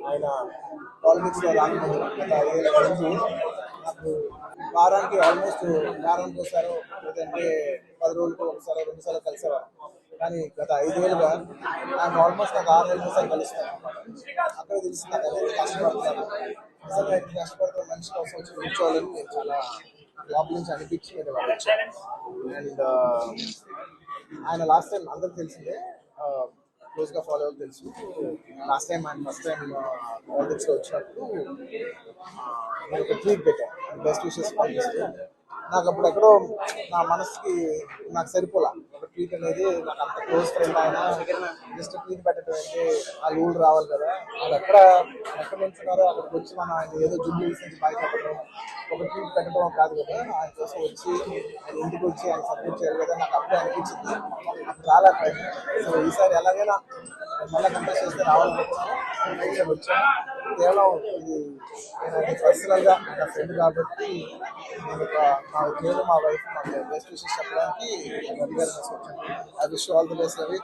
ఆయన పాలిటిక్స్లో రాకముందు గత 5 ఏళ్ల ముందు నాకు వారానికి ఒకసారో లేదంటే 10 రోజులకు ఒకసారో 2 సార్లు కలిసేవారు. కానీ గత 5 ఏళ్ళుగా నాకు 6 నెలలకు ఒకసారి కలుస్తాను. అక్కడ తెలిసి నాకు ఎంత కష్టపడుతున్నాను, నిజంగా ఎంత కష్టపడుతున్న మనిషి కోసం వచ్చి కూర్చోవాలని నేను చాలా లోపల నుంచి అనిపించి నేను వాళ్ళు వచ్చాను. అండ్ ఆయన లాస్ట్ టైం అందరికి తెలిసిందే, క్లోజ్గా ఫాలో అవ్వాలి తెలుసు. లాస్ట్ టైం ఆయన ఫస్ట్ టైం పాలిటిక్స్లో వచ్చినప్పుడు నేను ఒక ట్వీట్ పెట్టాను, బెస్ట్ విషెస్ పంపిస్తూ. నాకు అప్పుడు ఎక్కడో నా మనసుకి నాకు సరిపోలా. ఒక ట్వీట్ అనేది నాకు అంత క్లోజ్ ఫ్రెండ్ ఆయన జస్ట్ ట్వీట్ పెట్టడం అంటే ఆ ఊళ్ళు రావాలి కదా, వాళ్ళు ఎక్కడ నిల్చున్నారో అక్కడికి వచ్చి మనం ఆయన ఏదో జుబ్లీ నుంచి బయట పెట్టడం, ఒక ట్వీట్ పెట్టడం కాదు కదా, ఆయన కోసం వచ్చి ఆయన ఇంటికి వచ్చి ఆయన సపోర్ట్ చేయాలి కదా, నాకు అప్పుడే అనిపించింది. నాకు చాలా టైం. సో ఈసారి ఎలాగైనా మళ్ళీ కంటెస్ట్ చేస్తే రావాలనుకుంటున్నాను, వచ్చాను. కేవలం ఇది నేను పర్సనల్గా నా ఫ్రెండ్ కాబట్టి నేను కేవలం మా వైఫ్ మాకు బెస్ట్ విషెస్ చెప్పడానికి రవి గారి వచ్చాను. I wish all the best Ravi.